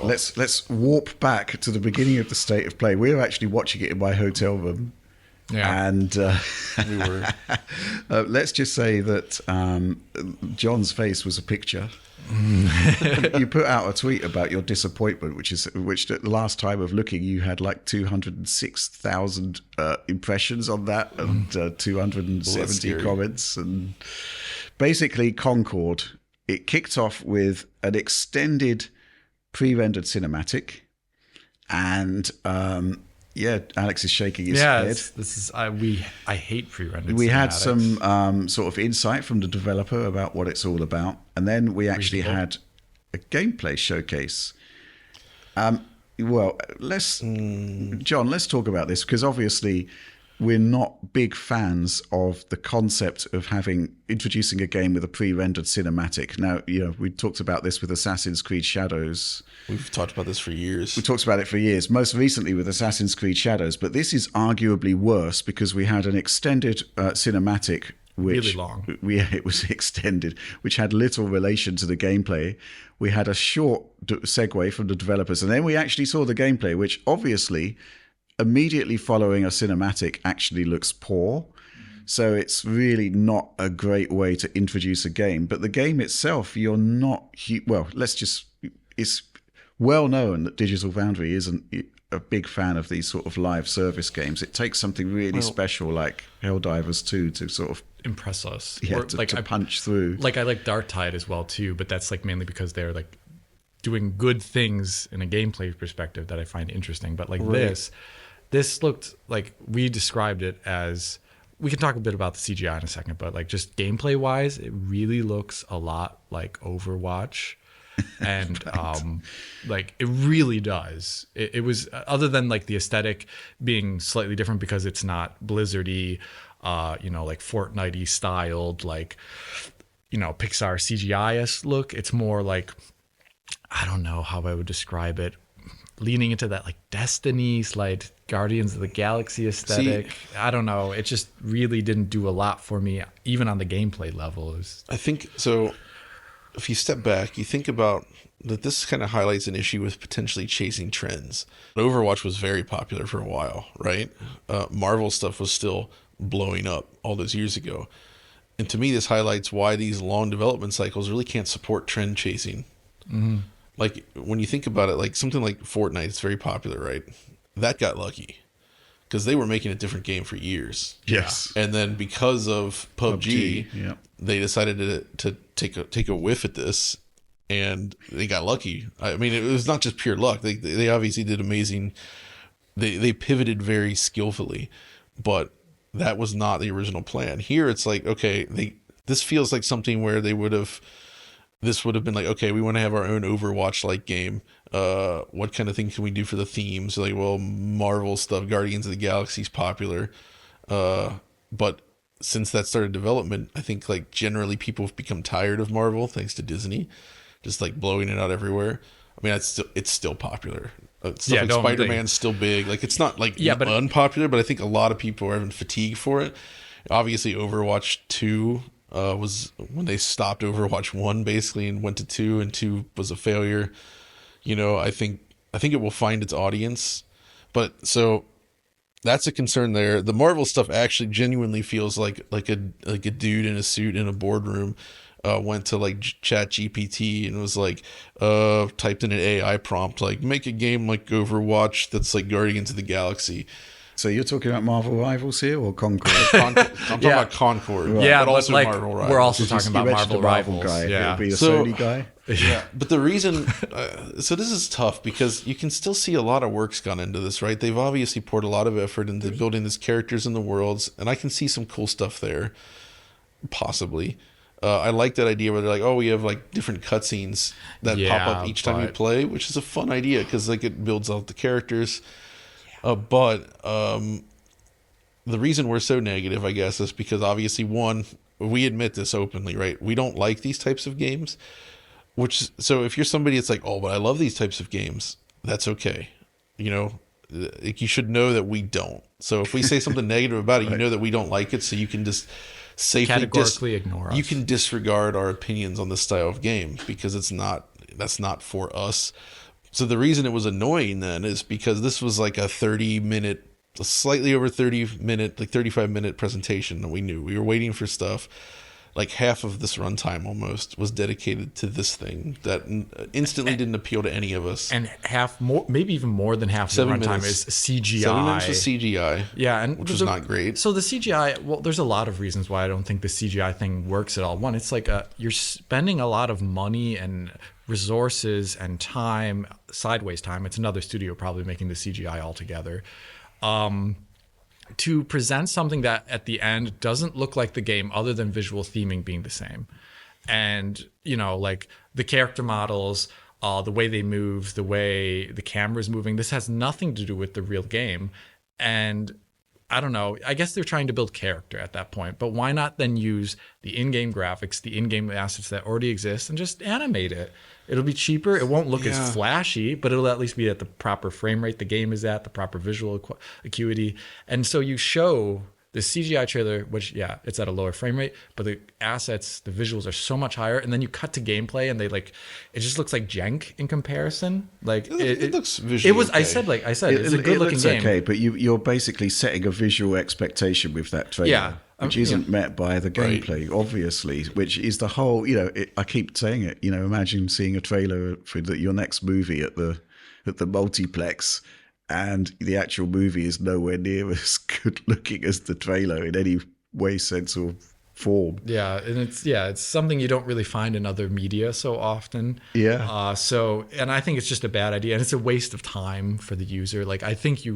let's warp back to the beginning of the state of play. We were actually watching it in my hotel room. Yeah. And We were. let's just say that John's face was a picture. You put out a tweet about your disappointment, which the last time of looking, you had like 206,000 impressions on that and 270 comments. And basically, Concord, it kicked off with an extended pre-rendered cinematic, and Alex is shaking his head. I hate pre-rendered. We cinematics. had some sort of insight from the developer about what it's all about, and then we actually had a gameplay showcase. John, let's talk about this, because obviously we're not big fans of the concept of introducing a game with a pre-rendered cinematic. Now, we talked about this with Assassin's Creed Shadows. We've talked about this for years. We talked about it for years, most recently with Assassin's Creed Shadows, but this is arguably worse because we had an extended cinematic, which really long. It was extended, which had little relation to the gameplay. We had a short segue from the developers, and then we actually saw the gameplay, which obviously immediately following a cinematic actually looks poor. So it's really not a great way to introduce a game. But the game itself, it's well known that Digital Foundry isn't a big fan of these sort of live service games. It takes something really special like Helldivers 2 to sort of impress us. Yeah, to punch through. Like I like Dark Tide as well too, but that's like mainly because they're like doing good things in a gameplay perspective that I find interesting. But like this looked like, we described it as, we can talk a bit about the CGI in a second, but like just gameplay wise, it really looks a lot like Overwatch. And like it really does. It was, other than like the aesthetic being slightly different because it's not Blizzard-y, like Fortnite-y styled, like, Pixar CGI-esque look. It's more like, I don't know how I would describe it, leaning into that like Destiny, like Guardians of the Galaxy aesthetic. I don't know. It just really didn't do a lot for me, even on the gameplay level. I think so. If you step back, you think about that, this kind of highlights an issue with potentially chasing trends. Overwatch was very popular for a while, right? Marvel stuff was still blowing up all those years ago. And to me, this highlights why these long development cycles really can't support trend chasing. Mm-hmm. Like when you think about it, like something like Fortnite, it's very popular, right? That got lucky because they were making a different game for years. Yes. And then because of PUBG, they decided to take a whiff at this, and they got lucky. I mean, it was not just pure luck. They obviously did amazing. They pivoted very skillfully, but that was not the original plan. Here, it's like, okay, this feels like something where this would have been like, okay, we want to have our own Overwatch-like game. What kind of thing can we do for the themes? Like, well, Marvel stuff, Guardians of the Galaxy's popular. But since that started development, I think like generally people have become tired of Marvel thanks to Disney, just like blowing it out everywhere. I mean, it's still popular. Stuff like Spider-Man's still big. Like, it's not like unpopular, but I think a lot of people are having fatigue for it. Obviously, Overwatch 2 was when they stopped Overwatch 1 basically and went to 2, and 2 was a failure. I think it will find its audience, but so that's a concern there. The Marvel stuff actually genuinely feels like a dude in a suit in a boardroom went to like Chat GPT and was like typed in an AI prompt like, make a game like Overwatch that's like Guardians of the Galaxy. So you're talking about Marvel Rivals here, or Concord? I'm talking about Concord, right. Yeah, but also like, Marvel Rivals. We're also talking about Marvel Rivals. Guy. Yeah, It'll be a Sony guy. Yeah, but the reason, so this is tough because you can still see a lot of work's gone into this, right? They've obviously poured a lot of effort into building these characters in the worlds, and I can see some cool stuff there, possibly. I like that idea where they're like, oh, we have like different cutscenes that pop up each time you play, which is a fun idea because like it builds out the characters. But the reason we're so negative, I guess, is because obviously, one, we admit this openly, right? We don't like these types of games. So if you're somebody that's like, oh, but I love these types of games, that's okay. You should know that we don't. So if we say something negative about it, right, you know that we don't like it, so you can just safely categorically ignore us. You can disregard our opinions on this style of game because that's not for us. So the reason it was annoying then is because this was like a slightly over 30-minute, like 35-minute presentation that we knew. We were waiting for stuff. Like half of this runtime almost was dedicated to this thing that instantly didn't appeal to any of us. And half more, maybe even more than half of the runtime is CGI. 7 minutes was CGI. Yeah, which was not great. So the CGI, well, there's a lot of reasons why I don't think the CGI thing works at all. One, it's like you're spending a lot of money and resources and time, sideways time. It's another studio probably making the CGI altogether. To present something that at the end doesn't look like the game other than visual theming being the same. And, like the character models, the way they move, the way the camera's moving, this has nothing to do with the real game. And I don't know, I guess they're trying to build character at that point, but why not then use the in-game graphics, the in-game assets that already exist and just animate it? It'll be cheaper. It won't look as flashy, but it'll at least be at the proper frame rate the game is at, the proper visual acuity. And so you show the CGI trailer, which, it's at a lower frame rate, but the assets, the visuals are so much higher. And then you cut to gameplay and it just looks like jank in comparison. Like it looks visually okay. I said, it's a good looking game. Okay, but you're basically setting a visual expectation with that trailer. Which isn't met by the gameplay, obviously, which is the whole, I keep saying it, imagine seeing a trailer for your next movie at the multiplex, and the actual movie is nowhere near as good looking as the trailer in any way, sense, or form. Yeah, and it's something you don't really find in other media so often. Yeah. And I think it's just a bad idea, and it's a waste of time for the user. Like, I think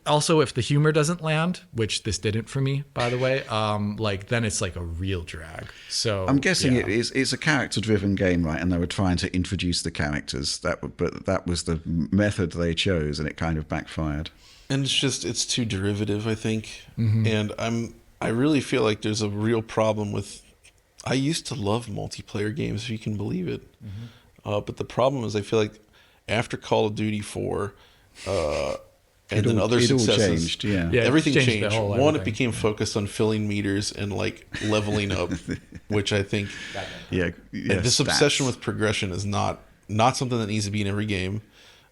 also, if the humor doesn't land, which this didn't for me, by the way, then it's like a real drag. So I'm guessing it's a character-driven game, right? And they were trying to introduce the characters. But that was the method they chose, and it kind of backfired. And it's too derivative, I think. Mm-hmm. And I really feel like there's a real problem with. I used to love multiplayer games, if you can believe it. Mm-hmm. But the problem is, I feel like after Call of Duty 4. And then other successes, everything changed. One, it became focused on filling meters and leveling up, which I think, this obsession with progression is not something that needs to be in every game.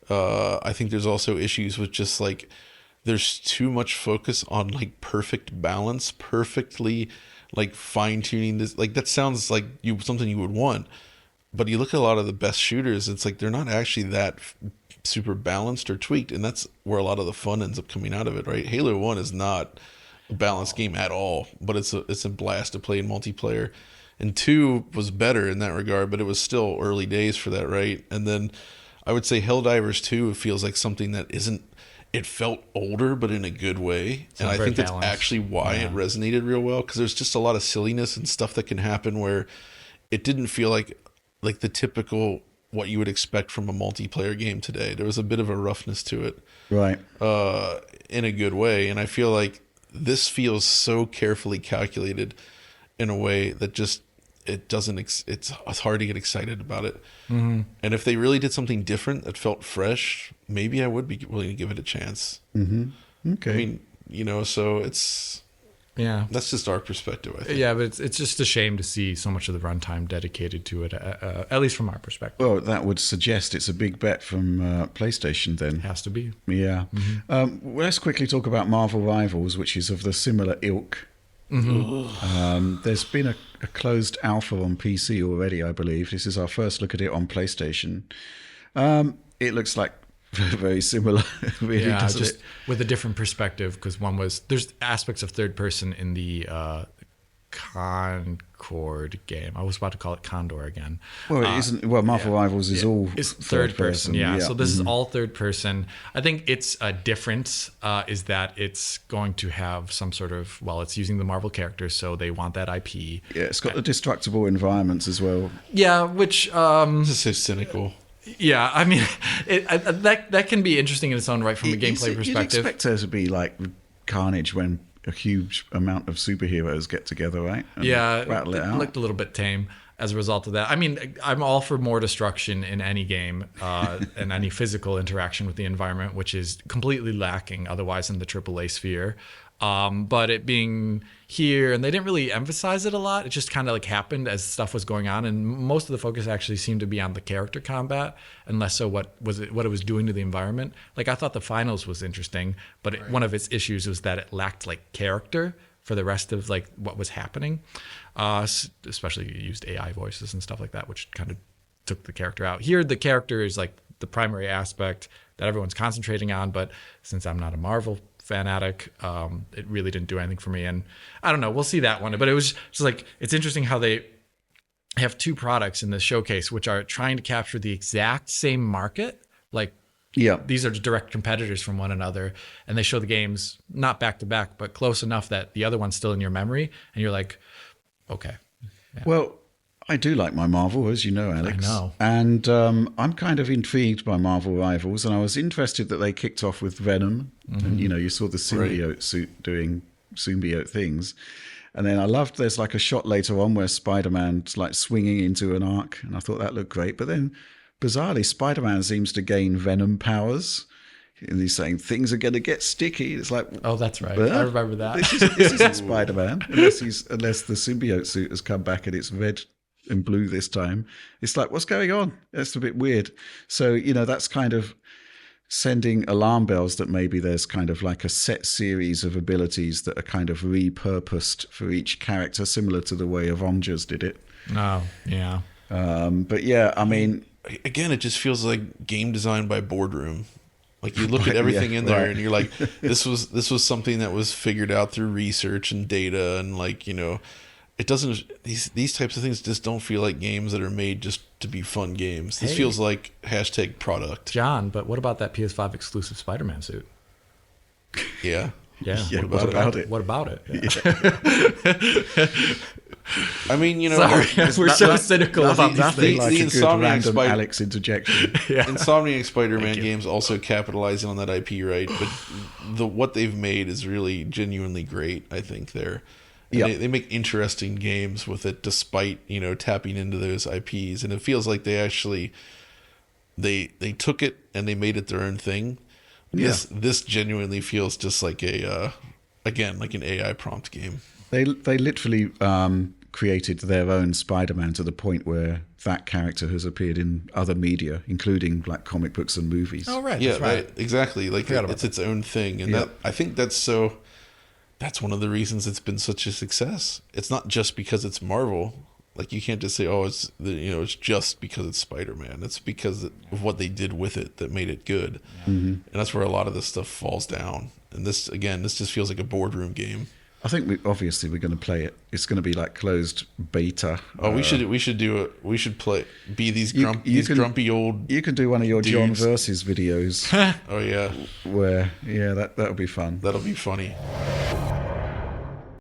I think there's also issues with just there's too much focus on perfect balance, perfectly fine tuning this. That sounds like something you would want, but you look at a lot of the best shooters, it's they're not actually that super balanced or tweaked, and that's where a lot of the fun ends up coming out of it, right? Halo 1 is not a balanced game at all, but it's a blast to play in multiplayer. And 2 was better in that regard, but it was still early days for that, right? And then I would say Helldivers 2 feels like something that isn't. It felt older, but in a good way, and I think that's actually why it resonated real well, because there's just a lot of silliness and stuff that can happen where it didn't feel like the typical what you would expect from a multiplayer game today. There was a bit of a roughness to it, right? In a good way, and I feel like this feels so carefully calculated in a way that just it's hard to get excited about it. Mm-hmm. And if they really did something different that felt fresh, maybe I would be willing to give it a chance. Mm-hmm. Okay. I mean, so it's. Yeah, that's just our perspective, I think. Yeah, but it's just a shame to see so much of the runtime dedicated to it, at least from our perspective. Well, that would suggest it's a big bet from PlayStation then. It has to be. Yeah. Mm-hmm. Let's quickly talk about Marvel Rivals, which is of the similar ilk. Mm-hmm. There's been a closed alpha on PC already, I believe. This is our first look at it on PlayStation. It looks like very similar, really, doesn't just it? With a different perspective, because there's aspects of third person in the Concord game. I was about to call it Condor again. Well, it isn't. Well, Marvel Rivals is all it's third person. Yeah. So this is all third person. I think its difference is that it's going to have some sort of, it's using the Marvel characters, so they want that IP. Yeah, it's got the destructible environments as well. Yeah, which this is so cynical. Yeah, I mean, that can be interesting in its own right from a gameplay perspective. You'd expect there to be carnage when a huge amount of superheroes get together, right? And rattle it out. Looked a little bit tame. as a result of that. I mean, I'm all for more destruction in any game and any physical interaction with the environment, which is completely lacking otherwise in the AAA sphere. But it being here, and they didn't really emphasize it a lot. It just kind of like happened as stuff was going on, and most of the focus actually seemed to be on the character combat, and less so what it was doing to the environment. Like I thought the finals was interesting, but one of its issues was that it lacked like character for the rest of like what was happening. Especially you used AI voices and stuff like that, which kind of took the character out. Here, the character is like the primary aspect that everyone's concentrating on, but since I'm not a Marvel fanatic, it really didn't do anything for me. And I don't know, we'll see that one. But it was just like, it's interesting how they have two products in the showcase, which are trying to capture the exact same market. Like, yeah, these are direct competitors from one another, and they show the games not back to back, but close enough that the other one's still in your memory, and you're like, okay. Yeah. Well, I do like my Marvel, as you know, Alex. I know. And I'm kind of intrigued by Marvel Rivals, and I was interested that they kicked off with Venom. Mm-hmm. And, you saw the symbiote suit doing symbiote things. And then I loved there's like a shot later on where Spider-Man's like swinging into an arc, and I thought that looked great. But then, bizarrely, Spider-Man seems to gain Venom powers. And he's saying things are going to get sticky. It's like, oh, that's right. I remember that. This isn't Spider-Man unless the symbiote suit has come back and it's red and blue this time. It's like, what's going on? That's a bit weird. So that's kind of sending alarm bells that maybe there's kind of like a set series of abilities that are kind of repurposed for each character, similar to the way Avengers did it. Oh, yeah. But yeah, I mean, again, it just feels like game design by Boardroom. Like you look at everything in there, and you're like, this was something that was figured out through research and data, and like it doesn't. These types of things just don't feel like games that are made just to be fun games. This feels like # John, but what about that PS5 exclusive Spider-Man suit? Yeah. Yeah. What about it? What about it? Yeah. I mean, sorry, we're so cynical about these things. Like the a good random Insomniac Alex interjection. Yeah. Insomniac Spider-Man games also capitalizing on that IP, right? But what they've made is really genuinely great, I think. They make interesting games with it, despite tapping into those IPs, and it feels like they actually they took it and they made it their own thing. Yeah. This genuinely feels just like like an AI prompt game. They literally created their own Spider-Man to the point where that character has appeared in other media, including like comic books and movies. Oh, right. Yeah, that's right. Exactly. Like it's its own thing. And I think that's one of the reasons it's been such a success. It's not just because it's Marvel. Like you can't just say, oh, it's it's just because it's Spider-Man. It's because of what they did with it that made it good. Mm-hmm. And that's where a lot of this stuff falls down. And this just feels like a Boardroom game. I think we're going to play it. It's going to be like closed beta. Oh, we should do it. We should be these grumpy old. You can do one of your dudes. John versus videos. Oh yeah, that'll be fun. That'll be funny.